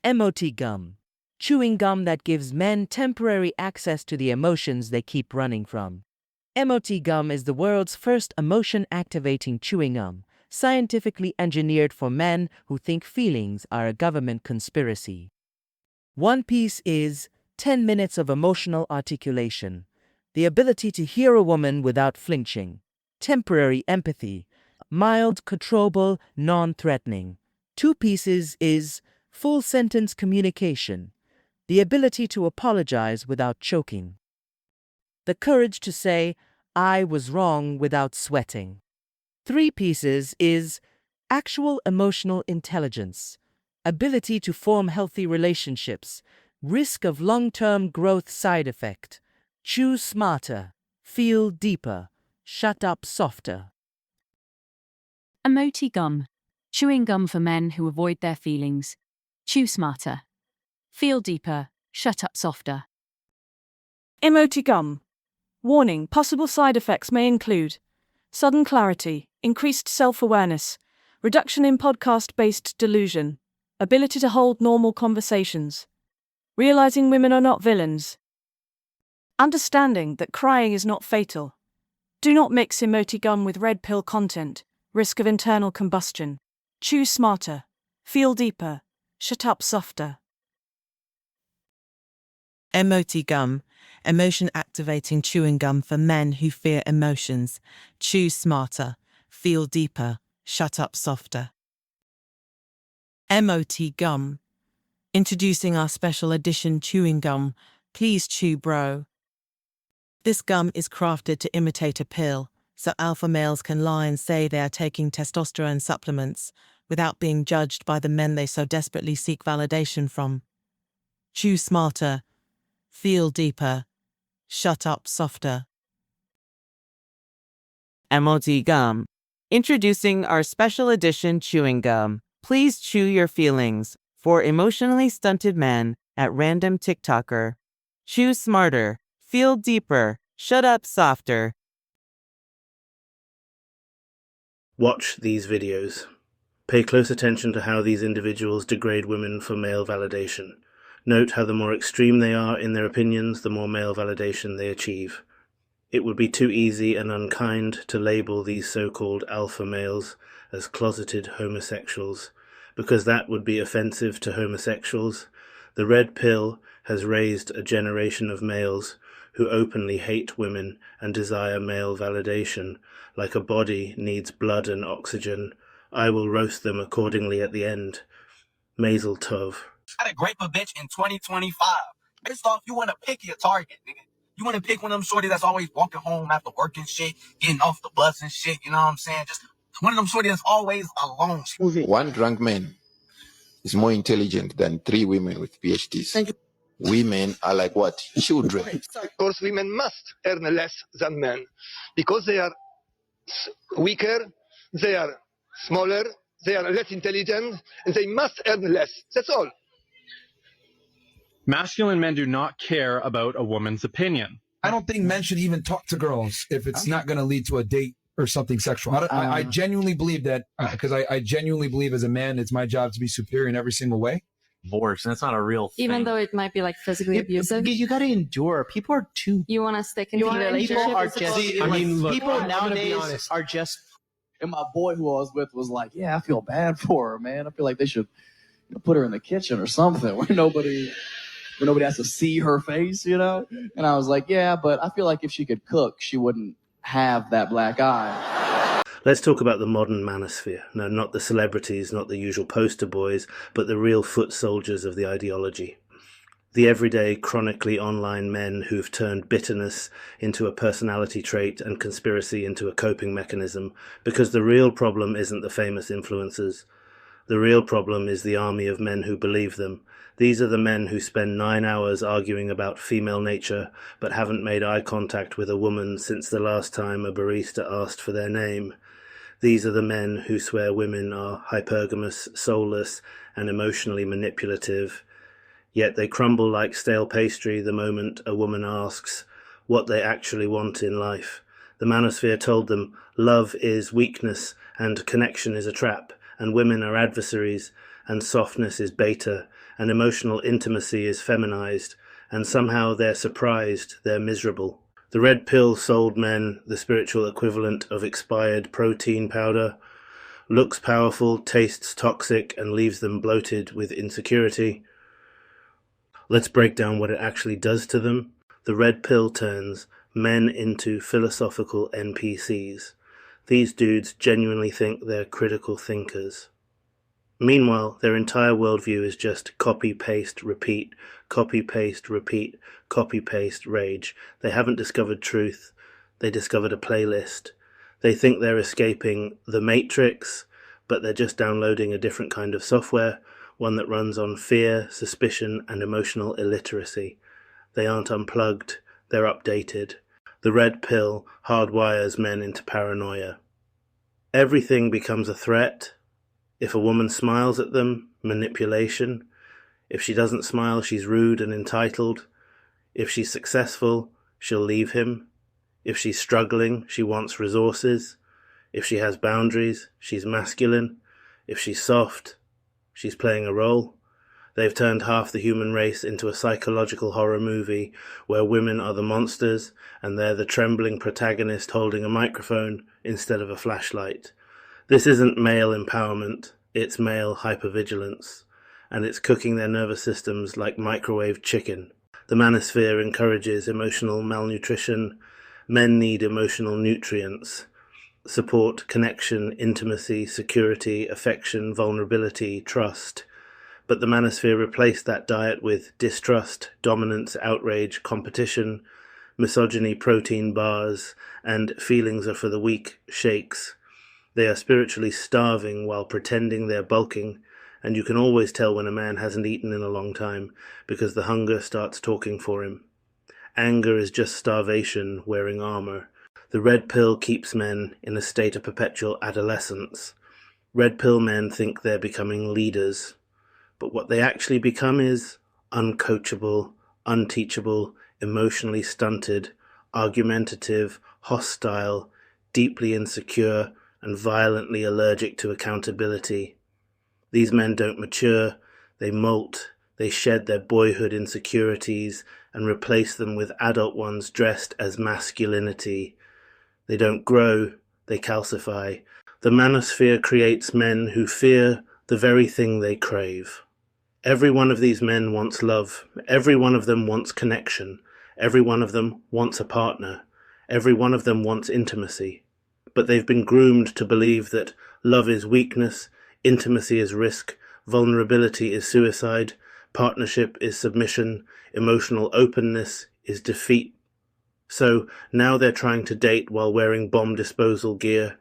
Emoji gum. Chewing gum that gives men temporary access to the emotions they keep running from. Emoji gum is the world's first emotion-activating chewing gum, scientifically engineered for men who think feelings are a government conspiracy. One piece is 10 minutes of emotional articulation, the ability to hear a woman without flinching, temporary empathy, mild, controllable, non-threatening. 2 pieces is full sentence communication, the ability to apologize without choking, the courage to say, I was wrong without sweating. 3 pieces is actual emotional intelligence, ability to form healthy relationships, risk of long-term growth side effect, choose smarter, feel deeper, shut up softer. Emoji gum. Chewing gum for men who avoid their feelings. Chew smarter. Feel deeper. Shut up softer. Emoji gum. Warning: possible side effects may include sudden clarity, increased self-awareness, reduction in podcast-based delusion, ability to hold normal conversations, realizing women are not villains, understanding that crying is not fatal. Do not mix emoji gum with red pill content, risk of internal combustion. Choose smarter, feel deeper, shut up softer. Emoji gum. Emotion-activating chewing gum for men who fear emotions. Choose smarter. Feel deeper. Shut up softer. Emoji gum. Introducing our special edition chewing gum. Please chew, bro. This gum is crafted to imitate a pill, so alpha males can lie and say they are taking testosterone supplements without being judged by the men they so desperately seek validation from. Chew smarter. Feel deeper. Shut up softer. Emoji gum. Introducing our special edition chewing gum. Please chew your feelings. For emotionally stunted men at random TikToker. Chew smarter. Feel deeper. Shut up softer. Watch these videos. Pay close attention to how these individuals degrade women for male validation. Note how the more extreme they are in their opinions, the more male validation they achieve. It would be too easy and unkind to label these so-called alpha males as closeted homosexuals, because that would be offensive to homosexuals. The red pill has raised a generation of males who openly hate women and desire male validation. Like a body needs blood and oxygen, I will roast them accordingly at the end. Mazel tov. I had a grape a bitch in 2025. Based off, you want to pick your target, nigga. You want to pick one of them shorty that's always walking home after work and shit, getting off the bus and shit, you know what I'm saying? Just one of them shorty that's always alone. One drunk man is more intelligent than 3 women with PhDs. Thank you. Women are like what? Children. Of course, women must earn less than men because they are weaker, they are smaller, they are less intelligent, and they must earn less. That's all. Masculine men do not care about a woman's opinion. I don't think men should even talk to girls if it's not going to lead to a date or something sexual. I genuinely believe that because I genuinely believe as a man, it's my job to be superior in every single way. Divorce, and that's not a real thing. Even though it might be like physically abusive. You got to endure. People are too. You want to stick in the relationship. People are just. I mean, look, people nowadays are just. And my boy who I was with was like, "Yeah, I feel bad for her, man. I feel like they should put her in the kitchen or something where nobody has to see her face, you know." And I was like, "Yeah, but I feel like if she could cook, she wouldn't have that black eye." Let's talk about the modern manosphere. No, not the celebrities, not the usual poster boys, but the real foot soldiers of the ideology. The everyday, chronically online men who've turned bitterness into a personality trait and conspiracy into a coping mechanism, because the real problem isn't the famous influencers. The real problem is the army of men who believe them. These are the men who spend 9 hours arguing about female nature, but haven't made eye contact with a woman since the last time a barista asked for their name. These are the men who swear women are hypergamous, soulless, and emotionally manipulative. Yet they crumble like stale pastry the moment a woman asks what they actually want in life. The Manosphere told them love is weakness and connection is a trap, and women are adversaries. and softness is beta, and emotional intimacy is feminized, and somehow they're surprised, they're miserable. The red pill sold men the spiritual equivalent of expired protein powder, looks powerful, tastes toxic, and leaves them bloated with insecurity. Let's break down what it actually does to them. The red pill turns men into philosophical NPCs. These dudes genuinely think they're critical thinkers. Meanwhile, their entire worldview is just copy, paste, repeat, copy, paste, repeat, copy, paste, rage. They haven't discovered truth. They discovered a playlist. They think they're escaping the Matrix, but they're just downloading a different kind of software, one that runs on fear, suspicion, and emotional illiteracy. They aren't unplugged, they're updated. The red pill hardwires men into paranoia. Everything becomes a threat. If a woman smiles at them, manipulation. If she doesn't smile, she's rude and entitled. If she's successful, she'll leave him. If she's struggling, she wants resources. If she has boundaries, she's masculine. If she's soft, she's playing a role. They've turned half the human race into a psychological horror movie where women are the monsters and they're the trembling protagonist holding a microphone instead of a flashlight. This isn't male empowerment, it's male hypervigilance, and it's cooking their nervous systems like microwave chicken. The Manosphere encourages emotional malnutrition. Men need emotional nutrients. Support, connection, intimacy, security, affection, vulnerability, trust. But the Manosphere replaced that diet with distrust, dominance, outrage, competition, misogyny, protein bars, and feelings are for the weak shakes. They are spiritually starving while pretending they're bulking, and you can always tell when a man hasn't eaten in a long time because the hunger starts talking for him. Anger is just starvation wearing armor. The red pill keeps men in a state of perpetual adolescence. Red pill men think they're becoming leaders, but what they actually become is uncoachable, unteachable, emotionally stunted, argumentative, hostile, deeply insecure, and violently allergic to accountability. These men don't mature, they molt, they shed their boyhood insecurities and replace them with adult ones dressed as masculinity. They don't grow, they calcify. The Manosphere creates men who fear the very thing they crave. Every one of these men wants love. Every one of them wants connection. Every one of them wants a partner. Every one of them wants intimacy. But they've been groomed to believe that love is weakness, intimacy is risk, vulnerability is suicide, partnership is submission, emotional openness is defeat. So now they're trying to date while wearing bomb disposal gear.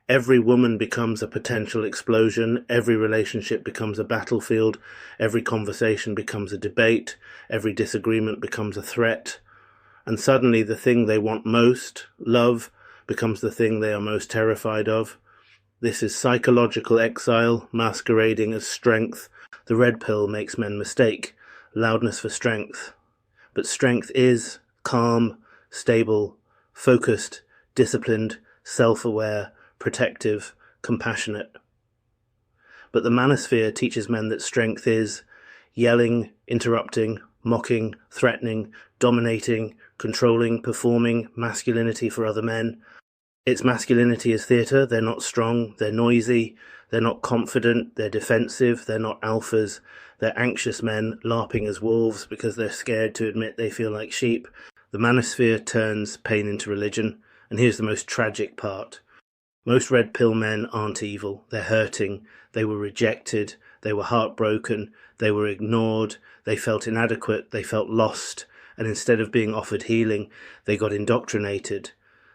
Every woman becomes a potential explosion, every relationship becomes a battlefield, every conversation becomes a debate, every disagreement becomes a threat. And suddenly the thing they want most, love, becomes the thing they are most terrified of. This is psychological exile masquerading as strength. The red pill makes men mistake loudness for strength. But strength is calm, stable, focused, disciplined, self-aware, protective, compassionate. But the Manosphere teaches men that strength is yelling, interrupting, mocking, threatening, dominating, controlling, performing masculinity for other men. Its masculinity is theatre. They're not strong, they're noisy, they're not confident, they're defensive, they're not alphas. They're anxious men larping as wolves because they're scared to admit they feel like sheep. The Manosphere turns pain into religion, and here's the most tragic part. Most red pill men aren't evil, they're hurting, they were rejected, they were heartbroken, they were ignored, they felt inadequate, they felt lost, and instead of being offered healing, they got indoctrinated.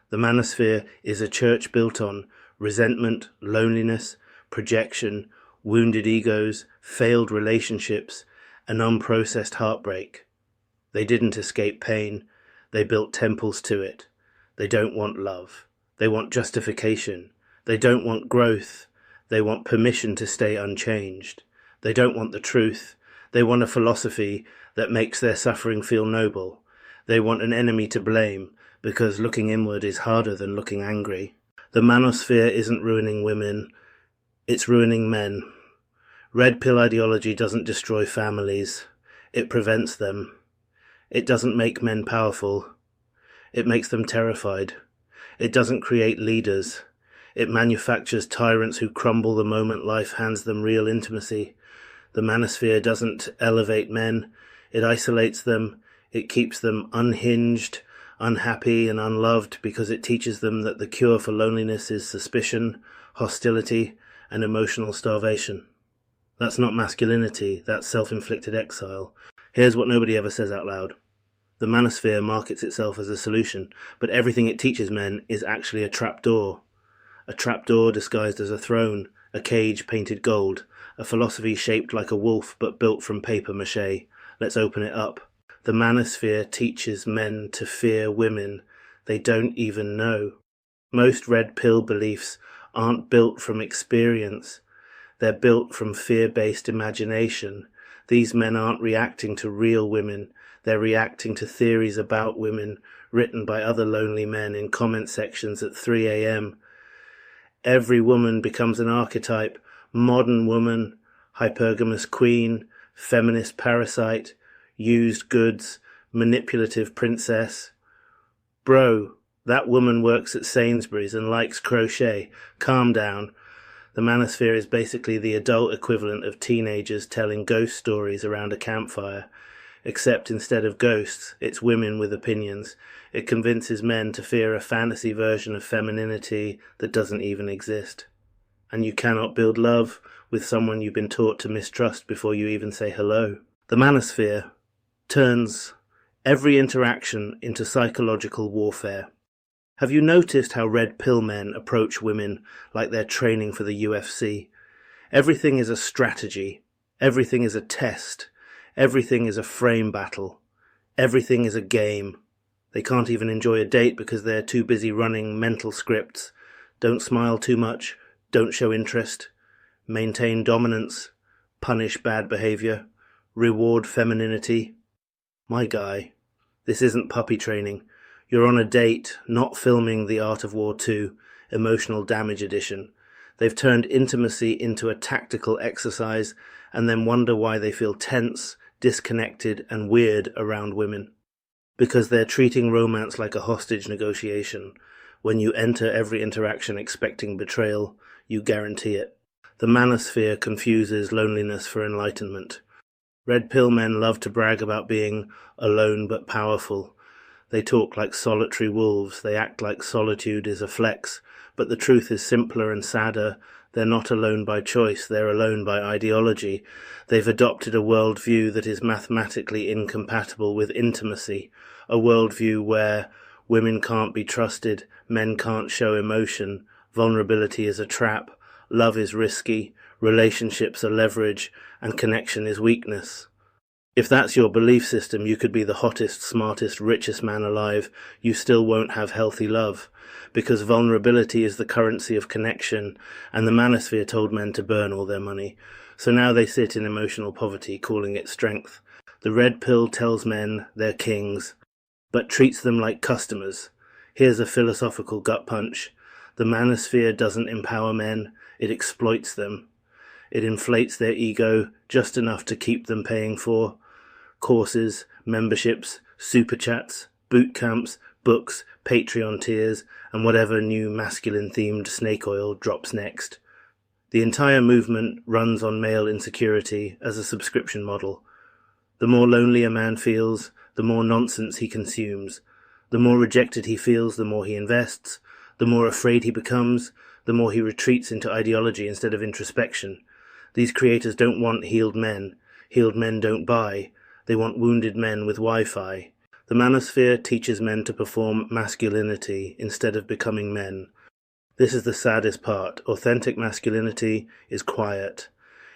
The Manosphere is a church built on resentment, loneliness, projection, wounded egos, failed relationships, and unprocessed heartbreak. They didn't escape pain, they built temples to it. They don't want love. They want justification. They don't want growth. They want permission to stay unchanged. They don't want the truth. They want a philosophy that makes their suffering feel noble. They want an enemy to blame, because looking inward is harder than looking angry. The Manosphere isn't ruining women, it's ruining men. Red pill ideology doesn't destroy families. It prevents them. It doesn't make men powerful. It makes them terrified. It doesn't create leaders. It manufactures tyrants who crumble the moment life hands them real intimacy. The Manosphere doesn't elevate men. It isolates them. It keeps them unhinged, unhappy, and unloved because it teaches them that the cure for loneliness is suspicion, hostility, and emotional starvation. That's not masculinity, that's self-inflicted exile. Here's what nobody ever says out loud. The Manosphere markets itself as a solution, but everything it teaches men is actually a trapdoor. A trapdoor disguised as a throne, a cage painted gold, a philosophy shaped like a wolf but built from paper mache. Let's open it up. The Manosphere teaches men to fear women they don't even know. Most red pill beliefs aren't built from experience. They're built from fear-based imagination. These men aren't reacting to real women. They're reacting to theories about women written by other lonely men in comment sections at 3 a.m. Every woman becomes an archetype. Modern woman, hypergamous queen, feminist parasite, used goods, manipulative princess. Bro, that woman works at Sainsbury's and likes crochet. Calm down. The Manosphere is basically the adult equivalent of teenagers telling ghost stories around a campfire. Except instead of ghosts, it's women with opinions. It convinces men to fear a fantasy version of femininity that doesn't even exist. And you cannot build love with someone you've been taught to mistrust before you even say hello. The Manosphere turns every interaction into psychological warfare. Have you noticed how red pill men approach women like they're training for the UFC? Everything is a strategy. Everything is a test. Everything is a frame battle. Everything is a game. They can't even enjoy a date because they're too busy running mental scripts. Don't smile too much. Don't show interest. Maintain dominance. Punish bad behavior. Reward femininity. My guy, this isn't puppy training. You're on a date, not filming The Art of War 2, Emotional Damage Edition. They've turned intimacy into a tactical exercise and then wonder why they feel tense, disconnected, and weird around women. Because they're treating romance like a hostage negotiation. When you enter every interaction expecting betrayal, you guarantee it. The Manosphere confuses loneliness for enlightenment. Red pill men love to brag about being alone but powerful. They talk like solitary wolves, they act like solitude is a flex, but the truth is simpler and sadder. They're not alone by choice, they're alone by ideology. They've adopted a worldview that is mathematically incompatible with intimacy, a worldview where women can't be trusted, men can't show emotion, vulnerability is a trap, love is risky, relationships are leverage, and connection is weakness. If that's your belief system, you could be the hottest, smartest, richest man alive. You still won't have healthy love, because vulnerability is the currency of connection, and the Manosphere told men to burn all their money. So now they sit in emotional poverty, calling it strength. The red pill tells men they're kings, but treats them like customers. Here's a philosophical gut punch. The Manosphere doesn't empower men, it exploits them. It inflates their ego just enough to keep them paying for courses, memberships, super chats, bootcamps, books, Patreon tiers, and whatever new masculine-themed snake oil drops next. The entire movement runs on male insecurity as a subscription model. The more lonely a man feels, the more nonsense he consumes. The more rejected he feels, the more he invests. The more afraid he becomes, the more he retreats into ideology instead of introspection. These creators don't want healed men. Healed men don't buy. They want wounded men with Wi-Fi. The Manosphere teaches men to perform masculinity instead of becoming men. This is the saddest part. Authentic masculinity is quiet.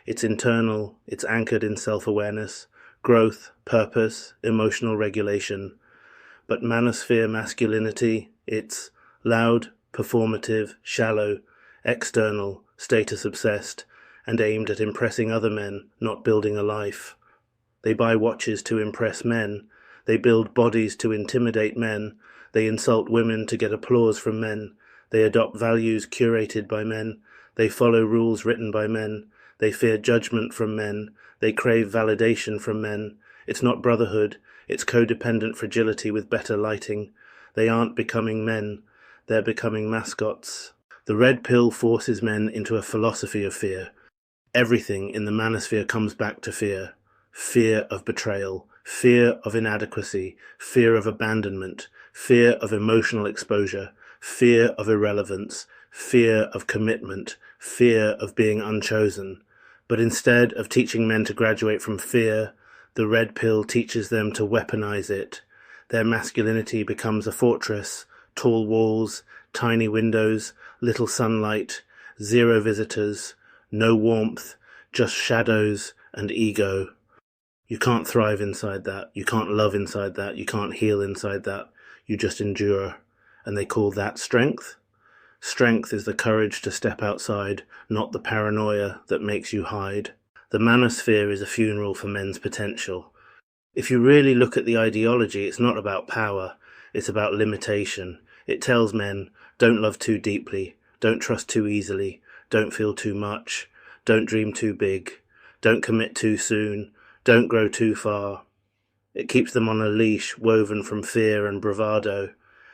It's internal. It's anchored in self-awareness, growth, purpose, emotional regulation. But Manosphere masculinity, it's loud, performative, shallow, external, status-obsessed, and aimed at impressing other men, not building a life. They buy watches to impress men. They build bodies to intimidate men. They insult women to get applause from men. They adopt values curated by men. They follow rules written by men. They fear judgment from men. They crave validation from men. It's not brotherhood. It's codependent fragility with better lighting. They aren't becoming men. They're becoming mascots. The red pill forces men into a philosophy of fear. Everything in the manosphere comes back to fear. Fear of betrayal, fear of inadequacy, fear of abandonment, fear of emotional exposure, fear of irrelevance, fear of commitment, fear of being unchosen. But instead of teaching men to graduate from fear, the red pill teaches them to weaponize it. Their masculinity becomes a fortress, tall walls, tiny windows, little sunlight, zero visitors, no warmth, just shadows and ego. You can't thrive inside that. You can't love inside that. You can't heal inside that. You just endure. And they call that strength? Strength is the courage to step outside, not the paranoia that makes you hide. The manosphere is a funeral for men's potential. If you really look at the ideology, it's not about power. It's about limitation. It tells men, don't love too deeply. Don't trust too easily. Don't feel too much. Don't dream too big. Don't commit too soon. Don't grow too far. It keeps them on a leash woven from fear and bravado.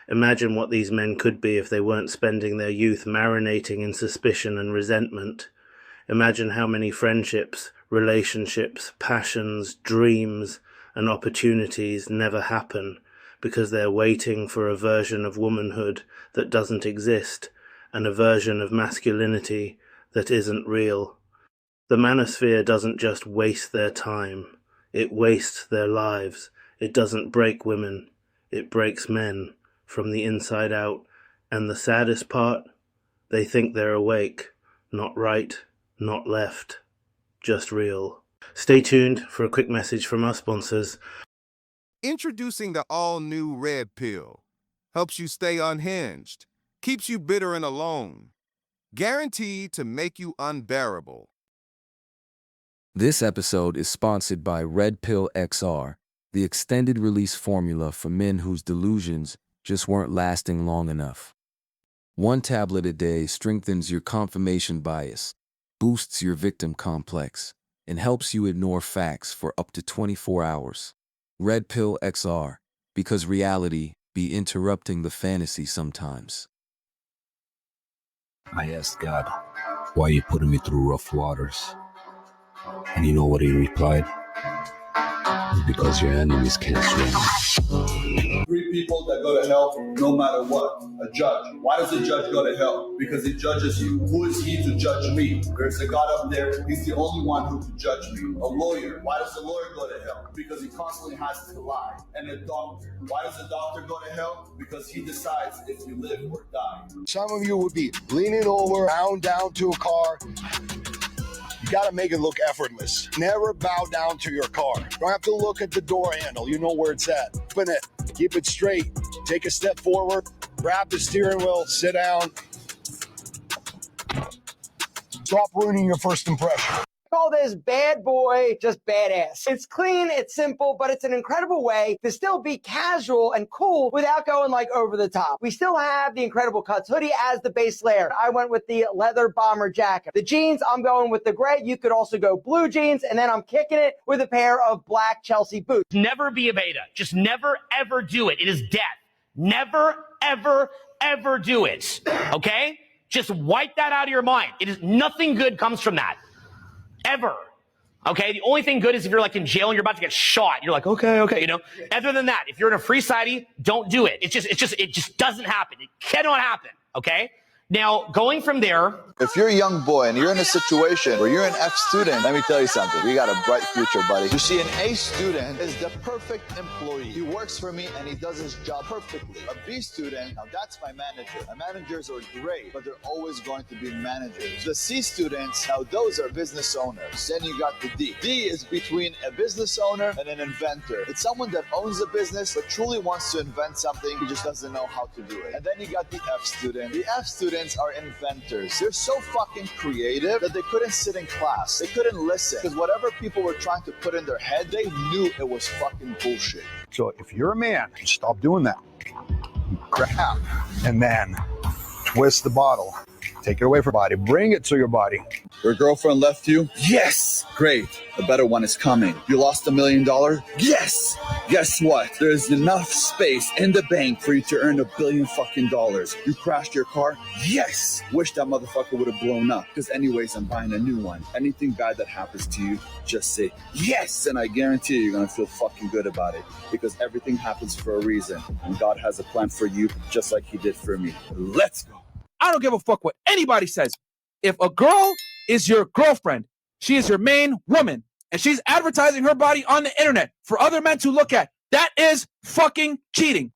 Imagine what these men could be if they weren't spending their youth marinating in suspicion and resentment. Imagine how many friendships, relationships, passions, dreams, and opportunities never happen because they're waiting for a version of womanhood that doesn't exist and a version of masculinity that isn't real. The manosphere doesn't just waste their time, it wastes their lives. It doesn't break women, it breaks men from the inside out. And the saddest part, they think they're awake, not right, not left, just real. Stay tuned for a quick message from our sponsors. Introducing the all-new Red Pill. Helps you stay unhinged, keeps you bitter and alone, guaranteed to make you unbearable. This episode is sponsored by Red Pill XR, the extended release formula for men whose delusions just weren't lasting long enough. 1 tablet a day strengthens your confirmation bias, boosts your victim complex, and helps you ignore facts for up to 24 hours. Red Pill XR, because reality be interrupting the fantasy sometimes. I asked God, why are you putting me through rough waters? And you know what he replied? Because your enemies can't swim. 3 people that go to hell no matter what. A judge. Why does a judge go to hell? Because he judges you. Who is he to judge me? There's a God up there. He's the only one who can judge me. A lawyer. Why does a lawyer go to hell? Because he constantly has to lie. And a doctor. Why does a doctor go to hell? Because he decides if you live or die. Some of you would be leaning over, bowing down to a car. You gotta make it look effortless. Never bow down to your car. You don't have to look at the door handle. You know where it's at. Open it. Keep it straight. Take a step forward. Grab the steering wheel. Sit down. Stop ruining your first impression. Call this bad boy just badass. It's clean, it's simple, but it's an incredible way to still be casual and cool without going like over the top. We still have the Incredible Cuts hoodie as the base layer. I went with the leather bomber jacket. The jeans, I'm going with the gray. You could also go blue jeans, and then I'm kicking it with a pair of black Chelsea boots. Never be a beta. Just never, ever do it. It is death. Never, ever, ever do it. Okay? Just wipe that out of your mind. It is nothing good comes from that. Ever. Okay? The only thing good is if you're like in jail and you're about to get shot. You're like, okay, you know? Other than that, if you're in a free society, don't do it. It just doesn't happen. It cannot happen. Okay? Now, going from there. If you're a young boy and you're in a situation where you're an F student, let me tell you something. We got a bright future, buddy. You see, an A student is the perfect employee. He works for me and he does his job perfectly. A B student, now that's my manager. My managers are great, but they're always going to be managers. The C students, now those are business owners. Then you got the D. D is between a business owner and an inventor. It's someone that owns a business but truly wants to invent something. He just doesn't know how to do it. And then you got the F student. The F students are inventors. They're so fucking creative that they couldn't sit in class. They couldn't listen because whatever people were trying to put in their head, they knew it was fucking bullshit. So if you're a man, stop doing that. Grab and then twist the bottle. Take it away from your body. Bring it to your body. Your girlfriend left you? Yes! Great. A better one is coming. You lost $1 million? Yes! Guess what? There's enough space in the bank for you to earn $1 billion fucking dollars. You crashed your car? Yes! Wish that motherfucker would have blown up. Because anyways, I'm buying a new one. Anything bad that happens to you, just say yes! And I guarantee you're gonna feel fucking good about it. Because everything happens for a reason. And God has a plan for you, just like he did for me. Let's go. I don't give a fuck what anybody says. If a girl is your girlfriend, she is your main woman, and she's advertising her body on the internet for other men to look at, that is fucking cheating.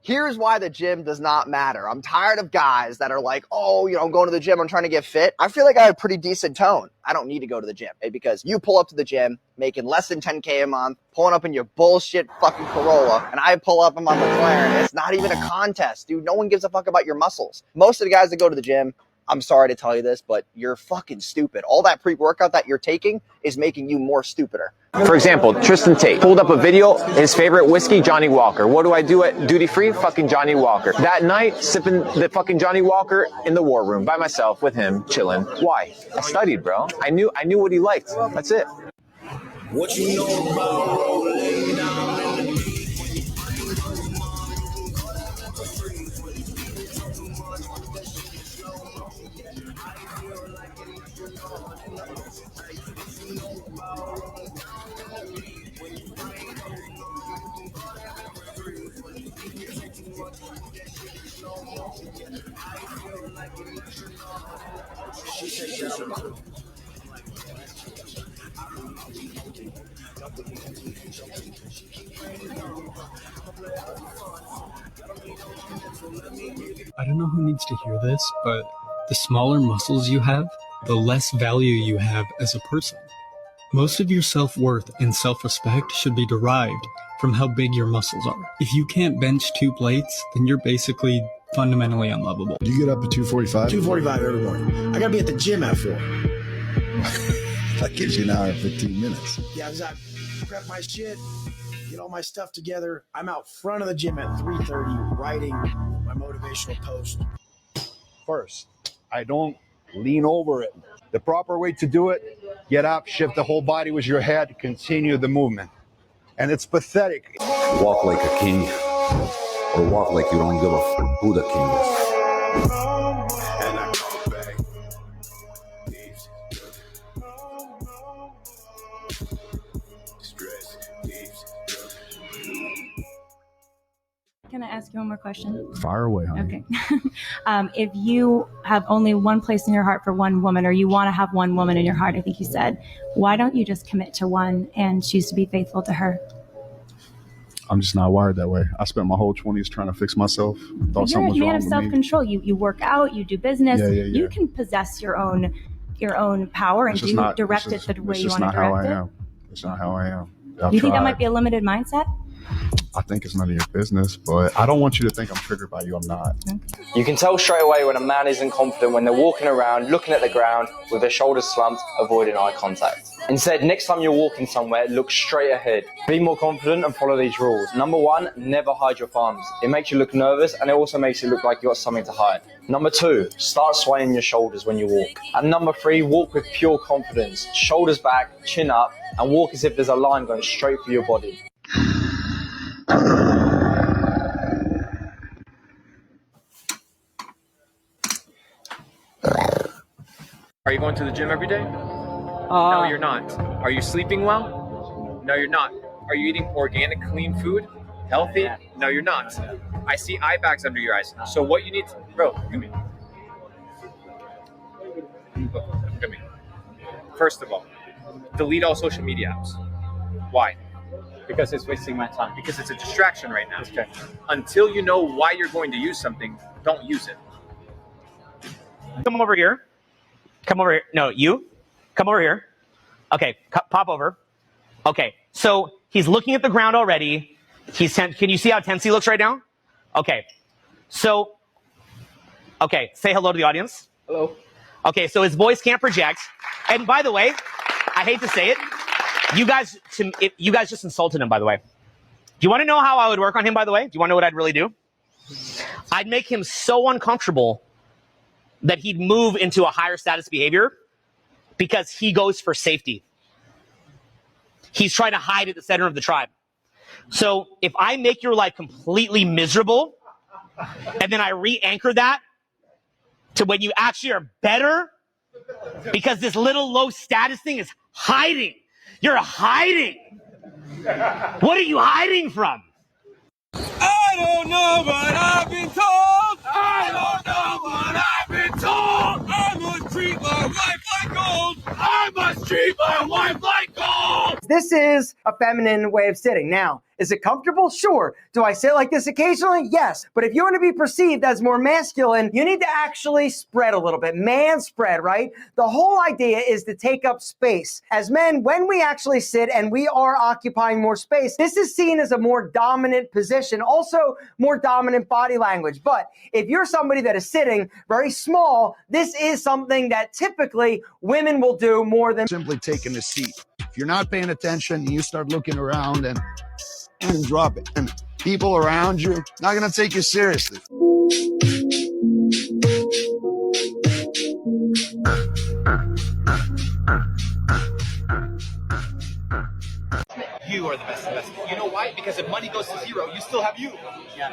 Here's why the gym does not matter. I'm tired of guys that are like, oh, I'm going to the gym, I'm trying to get fit. I feel like I have a pretty decent tone. I don't need to go to the gym, because you pull up to the gym making less than 10K a month, pulling up in your bullshit fucking Corolla, and I pull up in my McLaren. It's not even a contest, dude. No one gives a fuck about your muscles. Most of the guys that go to the gym, I'm sorry to tell you this, but you're fucking stupid. All that pre-workout that you're taking is making you more stupider. For example, Tristan Tate pulled up a video, his favorite whiskey, Johnny Walker. What do I do at duty free? Fucking Johnny Walker. That night, sipping the fucking Johnny Walker in the war room by myself with him, chilling. Why? I studied, bro. I knew what he liked. That's it. What you know about rolling down in the I don't know who needs to hear this, but the smaller muscles you have, the less value you have as a person. Most of your self-worth and self-respect should be derived from how big your muscles are. If you can't bench 2 plates, then you're basically fundamentally unlovable. You get up at 2:45? 2:45 every morning. I gotta be at the gym at 4. That gives you an hour and 15 minutes. Yeah, I prep my shit, get all my stuff together. I'm out front of the gym at 3:30 writing my motivational post. First, I don't lean over it. The proper way to do it, get up, shift the whole body with your head, continue the movement. And it's pathetic. Walk like a king, or walk like you don't give a fuck who the king is. And I come back. Can I ask you one more question? Fire away, honey. Okay. If you have only one place in your heart for one woman, or you want to have one woman in your heart, I think you said, why don't you just commit to one and choose to be faithful to her? I'm just not wired that way. I spent my whole 20s trying to fix myself. Thought You're a man of with me. self-control. You work out, you do business. Yeah. You can possess your own power and direct it the way you want to direct it. It's not how I am. Do you think that might be a limited mindset? I think it's none of your business, but I don't want you to think I'm triggered by you. I'm not. You can tell straight away when a man isn't confident when they're walking around, looking at the ground with their shoulders slumped, avoiding eye contact. Instead, next time you're walking somewhere, look straight ahead. Be more confident and follow these rules. Number 1, never hide your thumbs. It makes you look nervous and it also makes it look like you got something to hide. Number 2, start swaying your shoulders when you walk. And number 3, walk with pure confidence. Shoulders back, chin up, and walk as if there's a line going straight through your body. Are you going to the gym every day? No, you're not. Are you sleeping well? No, you're not. Are you eating organic, clean food? Healthy? No, you're not. I see eye bags under your eyes. So what you need to... Bro, look at me. Look at me. First of all, delete all social media apps. Why? Because it's wasting my time. Because it's a distraction right now. Until you know why you're going to use something, don't use it. Come over here. Come over here. No, you. Come over here. Okay, pop over. Okay, so he's looking at the ground already. He's tense. Can you see how tense he looks right now? Okay, so, okay, say hello to the audience. Hello. Okay, so his voice can't project. And by the way, I hate to say it, you guys just insulted him, by the way. Do you want to know how I would work on him, by the way? Do you want to know what I'd really do? I'd make him so uncomfortable that he'd move into a higher status behavior because he goes for safety. He's trying to hide at the center of the tribe. So if I make your life completely miserable, and then I re-anchor that to when you actually are better, because this little low status thing is hiding. You're hiding. What are you hiding from? I don't know what I've been told. I don't know what I've been told. I must treat my wife like gold. I must treat my wife like gold. This is a feminine way of sitting. Now, is it comfortable? Sure. Do I sit like this occasionally? Yes. But if you want to be perceived as more masculine, you need to actually spread a little bit. Man spread, right? The whole idea is to take up space. As men, when we actually sit and we are occupying more space, this is seen as a more dominant position, also more dominant body language. But if you're somebody that is sitting very small, this is something that typically women will do more than simply taking a seat. If you're not paying attention, you start looking around and drop it. And people around you not going to take you seriously. You are the best investment. You know why? Because if money goes to zero, you still have you. Yeah.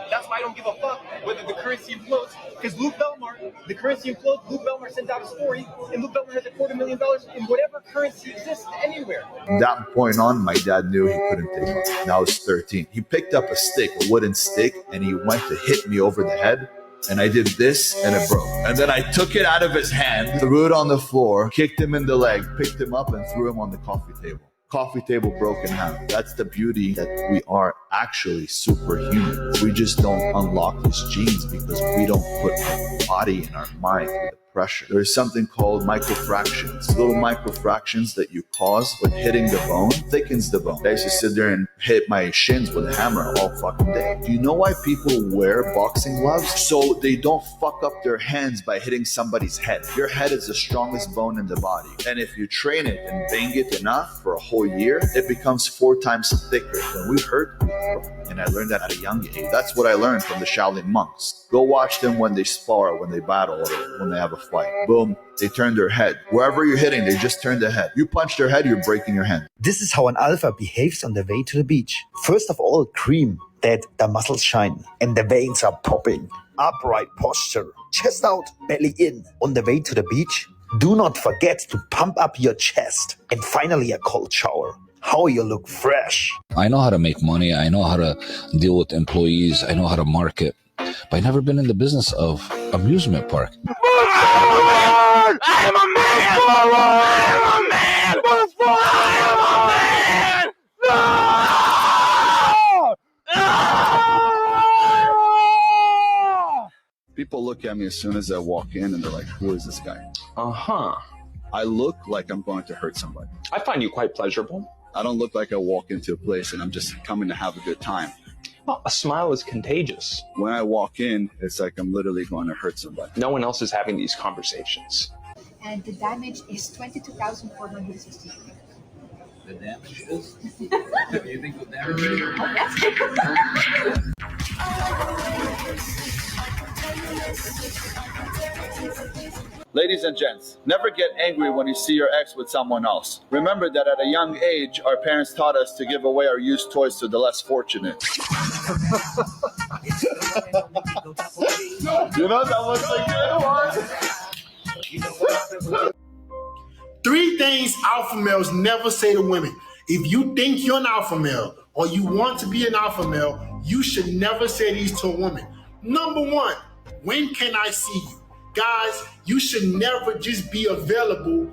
That's why I don't give a fuck whether the currency implodes. Because Luke Belmar, the currency implodes. Luke Belmar sends out a story, and Luke Belmar has $250,000 in whatever currency exists anywhere. From that point on, my dad knew he couldn't take off. And I was 13. He picked up a stick, a wooden stick, and he went to hit me over the head. And I did this, and it broke. And then I took it out of his hand, threw it on the floor, kicked him in the leg, picked him up, and threw him on the coffee table. Coffee table broke in half. That's the beauty that we are actually superhuman. We just don't unlock these genes because we don't put our body and our mind through the pressure. There's something called microfractions. Little microfractions that you cause when hitting the bone thickens the bone. I used to sit there and hit my shins with a hammer all fucking day. Do you know why people wear boxing gloves? So they don't fuck up their hands by hitting somebody's head. Your head is the strongest bone in the body. And if you train it and bang it enough for a whole year, it becomes 4 times thicker. When we hurt, we throw. And I learned that at a young age. That's what I learned from the Shaolin monks. Go watch them when they spar, when they battle, or when they have a fight. Boom, they turn their head. Wherever you're hitting, they just turn their head. You punch their head, you're breaking your hand. This is how an alpha behaves on the way to the beach. First of all, cream, that the muscles shine and the veins are popping. Upright posture, chest out, belly in. On the way to the beach, do not forget to pump up your chest. And finally, a cold shower. How you look fresh. I know how to make money. I know how to deal with employees. I know how to market. But I've never been in the business of amusement park. I am a man! I am a man! I am a man! No! People look at me as soon as I walk in and they're like, who is this guy? I look like I'm going to hurt somebody. I find you quite pleasurable. I don't look like I walk into a place and I'm just coming to have a good time. Well, a smile is contagious. When I walk in, it's like I'm literally going to hurt somebody. No one else is having these conversations. And the damage is 22,460. The damage is? Do you think the damage is? Ladies and gents, never get angry when you see your ex with someone else. Remember that at a young age, our parents taught us to give away our used toys to the less fortunate. You know, that was a good one. 3 things alpha males never say to women. If you think you're an alpha male or you want to be an alpha male, you should never say these to a woman. Number 1, when can I see you? Guys, you should never just be available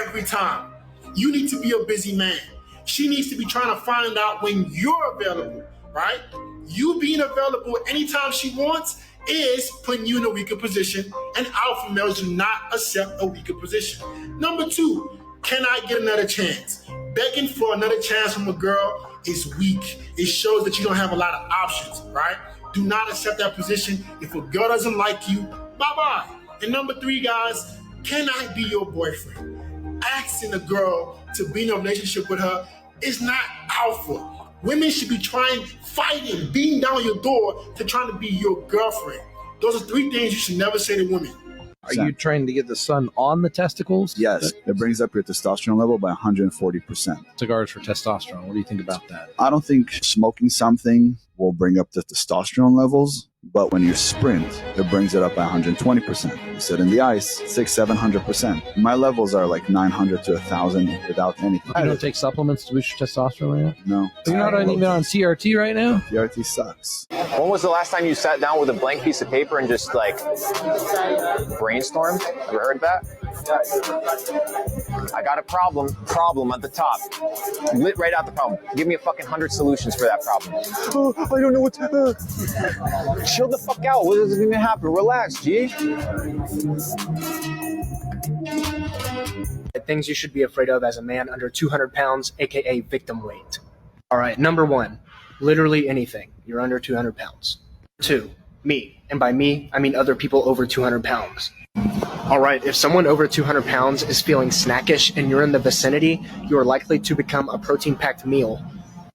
every time. You need to be a busy man. She needs to be trying to find out when you're available, right? You being available anytime she wants is putting you in a weaker position, and alpha males do not accept a weaker position. Number 2, can I get another chance? Begging for another chance from a girl is weak. It shows that you don't have a lot of options, right? Do not accept that position. If a girl doesn't like you, bye-bye. And number 3, guys, can I be your boyfriend? Asking a girl to be in a relationship with her is not alpha. Women should be fighting, beating down your door to try to be your girlfriend. Those are 3 things you should never say to women. Are you trying to get the sun on the testicles? Yes, it brings up your testosterone level by 140%. Cigars for testosterone. What do you think about that? I don't think smoking something will bring up the testosterone levels, but when you sprint, it brings it up by 120%. You sit in the ice, 600-700%. My levels are like 900 to 1,000 without anything. You don't take supplements to boost your testosterone right now? No. You're not even on CRT right now? CRT sucks. When was the last time you sat down with a blank piece of paper and just like brainstormed? Ever heard that? I got a problem at the top. Lit right out the problem. Give me a fucking 100 solutions for that problem. Oh, I don't know what to chill the fuck out. What is going to happen? Relax, G. Things you should be afraid of as a man under 200 pounds, aka victim weight. All right, number 1, literally anything. You're under 200 pounds. 2, me. And by me, I mean other people over 200 pounds. All right, if someone over 200 pounds is feeling snackish and you're in the vicinity, you are likely to become a protein-packed meal.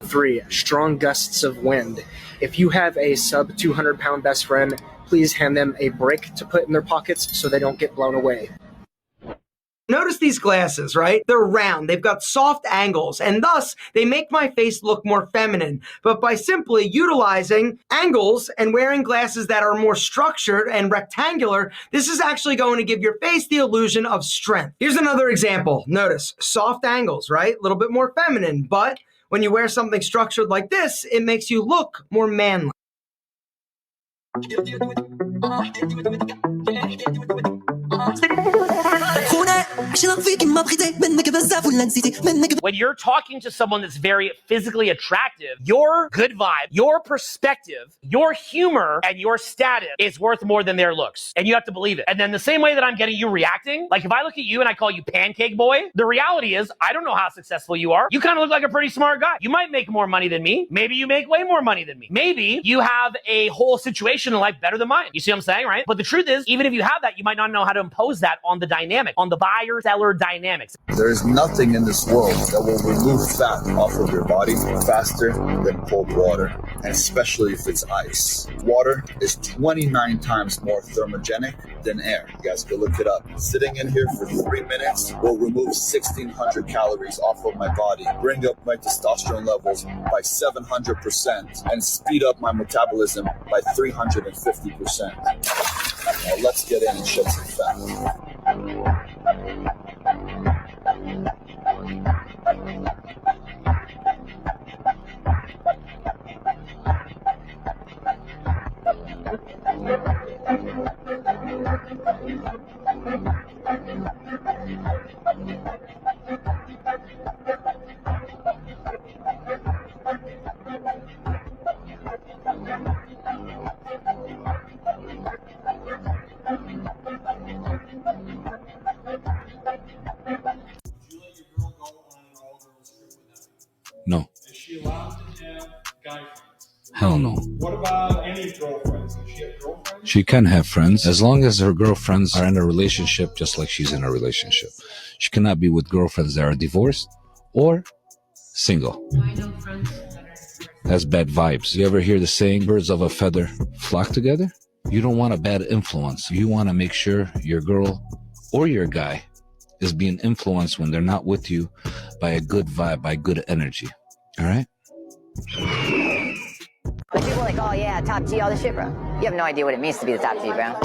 3, strong gusts of wind. If you have a sub 200 pound best friend, please hand them a brick to put in their pockets so they don't get blown away. Notice these glasses, right? They're round, they've got soft angles, and thus they make my face look more feminine. But by simply utilizing angles and wearing glasses that are more structured and rectangular, this is actually going to give your face the illusion of strength. Here's another example. Notice, soft angles, right? A little bit more feminine, but when you wear something structured like this, it makes you look more manly. When you're talking to someone that's very physically attractive, your good vibe, your perspective, your humor, and your status is worth more than their looks. And you have to believe it. And then the same way that I'm getting you reacting, like if I look at you and I call you Pancake Boy, the reality is I don't know how successful you are. You kind of look like a pretty smart guy. You might make more money than me. Maybe you make way more money than me. Maybe you have a whole situation in life better than mine. You see what I'm saying, right? But the truth is, even if you have that, you might not know how to impose that on the dynamic, on the buyer-seller dynamics. There is nothing in this world that will remove fat off of your body faster than cold water, and especially if it's ice. Water is 29 times more thermogenic than air. You guys go look it up. Sitting in here for 3 minutes will remove 1,600 calories off of my body, bring up my testosterone levels by 700%, and speed up my metabolism by 350%. Now let's get in and shed some fat. No. Is she allowed to have guy friends? Hell no. What about any girlfriends? Does she have girlfriends? She can have friends as long as her girlfriends are in a relationship, just like she's in a relationship. She cannot be with girlfriends that are divorced or single. I know friends that are That's bad vibes. You ever hear the saying, birds of a feather flock together? You don't want a bad influence. You want to make sure your girl or your guy is being influenced when they're not with you by a good vibe, by good energy. All right? Like people are like, oh yeah, top G, all this shit, bro. You have no idea what it means to be the top G, bro.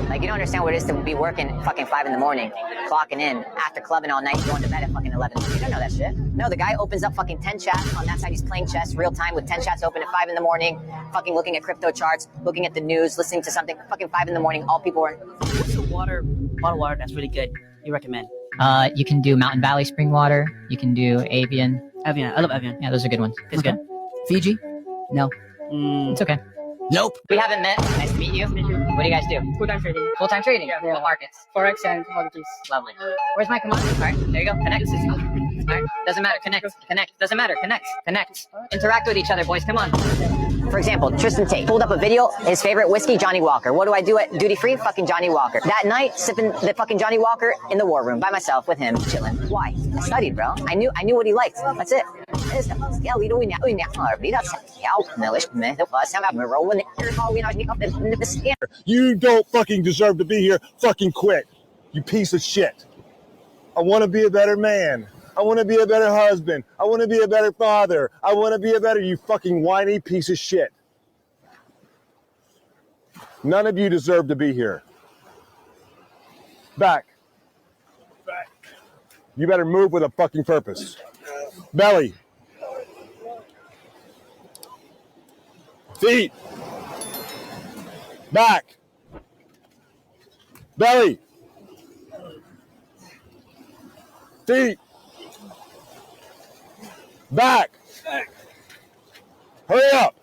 Like, you don't understand what it is to be working fucking 5 in the morning, clocking in, after clubbing all night, going to bed at fucking 11. You don't know that shit. No, the guy opens up fucking 10 chats. On that side, he's playing chess real time with 10 chats open at 5 in the morning, fucking looking at crypto charts, looking at the news, listening to something, fucking 5 in the morning, all people are... What's the bottled water that's really good you recommend? You can do Mountain Valley spring water. You can do Avian. Evian, I love Evian. Yeah, those are good ones. It's good. Fiji? No. It's okay. Nope. We haven't met. Nice to meet you. What do you guys do? Full-time trading. Full-time trading? Yeah. What markets? Forex and commodities. Lovely. Where's my commodity? All right, there you go. Connect. All right, doesn't matter. Connect. Doesn't matter. Connect. Interact with each other, boys. Come on. For example, Tristan Tate pulled up a video, his favorite whiskey, Johnny Walker. What do I do at duty free? Fucking Johnny Walker. That night, sipping the fucking Johnny Walker in the war room by myself with him, chilling. Why? I studied, bro. I knew what he liked. That's it. You don't fucking deserve to be here. Fucking quit. You piece of shit. I want to be a better man. I want to be a better husband. I want to be a better father. I want to be a better, you fucking whiny piece of shit. None of you deserve to be here. Back. You better move with a fucking purpose. Belly. Feet. Back. Belly. Feet. Back. Hurry up.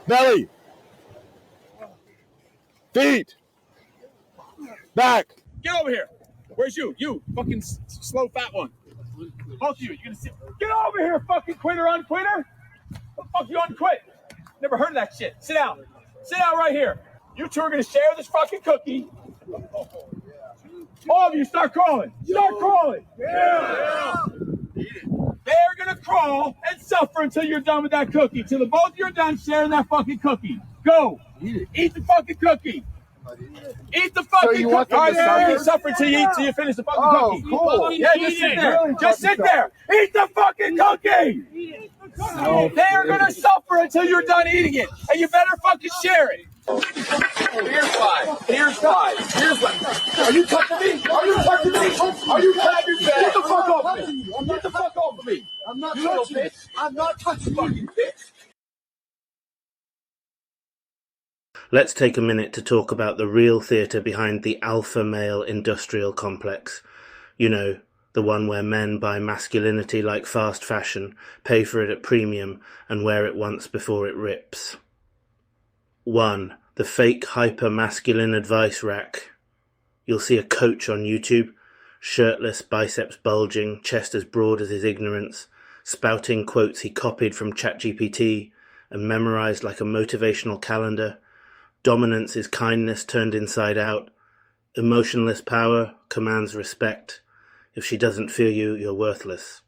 Belly. Feet. Back. Get over here. Where's you? You fucking slow fat one. Both of you. You're gonna sit. Get over here, fucking quitter, unquitter. What the fuck you unquit? Never heard of that shit. Sit down. Sit down right here. You two are gonna share this fucking cookie. All of you start crawling. Start crawling. Yeah. They're gonna crawl and suffer until you're done with that cookie. Till the both of you are done sharing that fucking cookie. Go. Eat the fucking cookie. Eat the fucking cookie. All right, you suffer until you eat, till you finish the fucking cookie. Cool. Yeah, just sit there. Just sit there. Eat the fucking cookie. They're gonna suffer until you're done eating it, and you better fucking share it. Here's five. Here's five. Here's one. Are you touching me? Are you touching me? Are you touching me? Get the fuck off of me. Get the fuck off of me. I'm not touching you. I'm not touching you. Fucking bitch. Let's take a minute to talk about the real theatre behind the alpha male industrial complex. You know, the one where men buy masculinity like fast fashion, pay for it at premium, and wear it once before it rips. 1. The fake hyper-masculine advice rack. You'll see a coach on YouTube, shirtless, biceps bulging, chest as broad as his ignorance, spouting quotes he copied from ChatGPT and memorized like a motivational calendar. Dominance is kindness turned inside out. Emotionless power commands respect. If she doesn't feel you, you're worthless.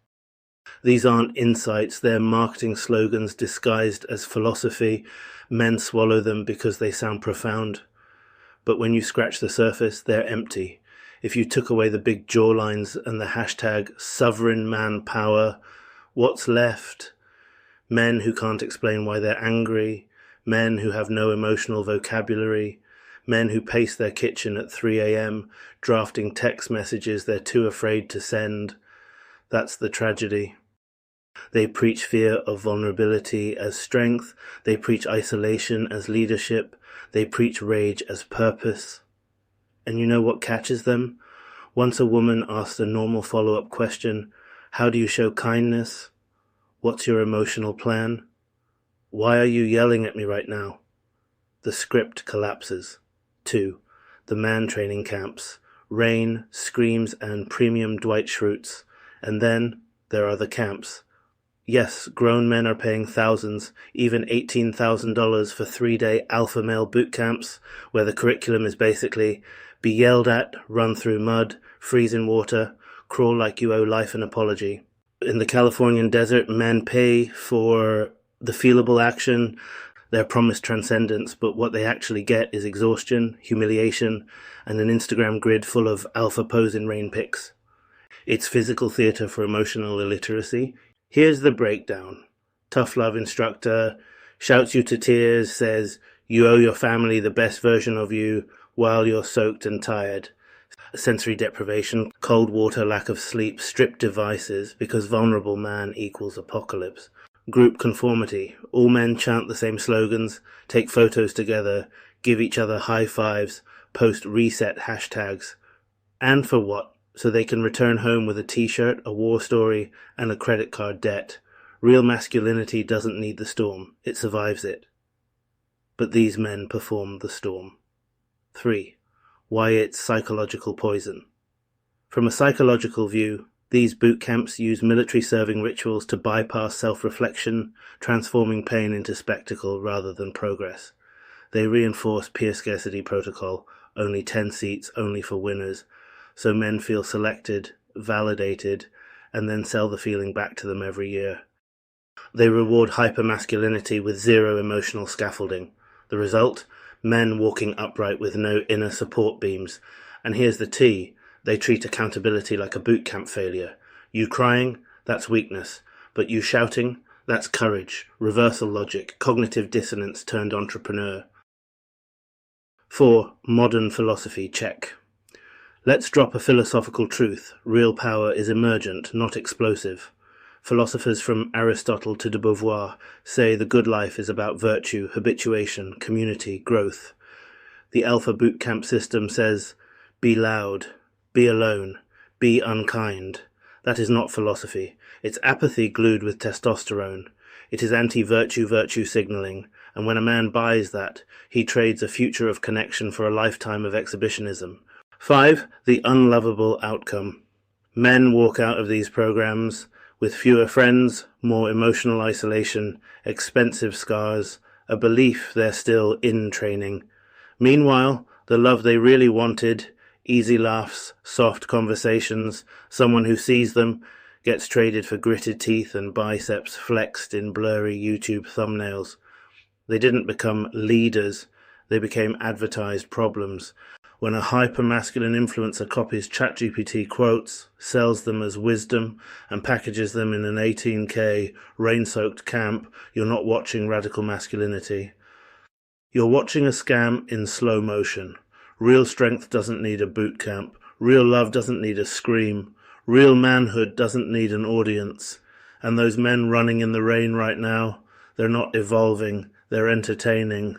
These aren't insights, they're marketing slogans disguised as philosophy. Men swallow them because they sound profound. But when you scratch the surface, they're empty. If you took away the big jawlines and the hashtag sovereign man power, what's left? Men who can't explain why they're angry, men who have no emotional vocabulary, men who pace their kitchen at 3 a.m, drafting text messages they're too afraid to send. That's the tragedy. They preach fear of vulnerability as strength. They preach isolation as leadership. They preach rage as purpose. And you know what catches them? Once a woman asked a normal follow-up question, how do you show kindness? What's your emotional plan? Why are you yelling at me right now? The script collapses. 2. The man training camps. Rain, screams, and premium Dwight Schrutes. And then there are the camps. Yes, grown men are paying thousands, even $18,000 for 3-day alpha male boot camps, where the curriculum is basically be yelled at, run through mud, freeze in water, crawl like you owe life an apology. In the Californian desert, men pay for the feelable action. They're promised transcendence, but what they actually get is exhaustion, humiliation, and an Instagram grid full of alpha pose in rain pics. It's physical theatre for emotional illiteracy. Here's the breakdown. Tough love instructor shouts you to tears, says you owe your family the best version of you while you're soaked and tired. Sensory deprivation, cold water, lack of sleep, stripped devices because vulnerable man equals apocalypse. Group conformity. All men chant the same slogans, take photos together, give each other high fives, post reset hashtags. And for what? So they can return home with a t-shirt, a war story, and a credit card debt. Real masculinity doesn't need the storm, it survives it. But these men perform the storm. 3. Why it's psychological poison. From a psychological view, these boot camps use military-serving rituals to bypass self-reflection, transforming pain into spectacle rather than progress. They reinforce peer scarcity protocol, only 10 seats, only for winners, so men feel selected, validated, and then sell the feeling back to them every year. They reward hypermasculinity with zero emotional scaffolding. The result? Men walking upright with no inner support beams. And here's the tea. They treat accountability like a bootcamp failure. You crying? That's weakness. But you shouting? That's courage, reversal logic, cognitive dissonance turned entrepreneur. 4. Modern philosophy check. Let's drop a philosophical truth. Real power is emergent, not explosive. Philosophers from Aristotle to de Beauvoir say the good life is about virtue, habituation, community, growth. The Alpha Bootcamp system says, be loud, be alone, be unkind. That is not philosophy. It's apathy glued with testosterone. It is anti-virtue virtue signaling, and when a man buys that, he trades a future of connection for a lifetime of exhibitionism. 5. The unlovable outcome. Men walk out of these programs with fewer friends, more emotional isolation, expensive scars, a belief they're still in training. Meanwhile, the love they really wanted, easy laughs, soft conversations, someone who sees them, gets traded for gritted teeth and biceps flexed in blurry YouTube thumbnails. They didn't become leaders, they became advertised problems. When a hyper-masculine influencer copies ChatGPT quotes, sells them as wisdom, and packages them in an 18K rain-soaked camp, you're not watching radical masculinity. You're watching a scam in slow motion. Real strength doesn't need a boot camp. Real love doesn't need a scream. Real manhood doesn't need an audience. And those men running in the rain right now, they're not evolving, they're entertaining.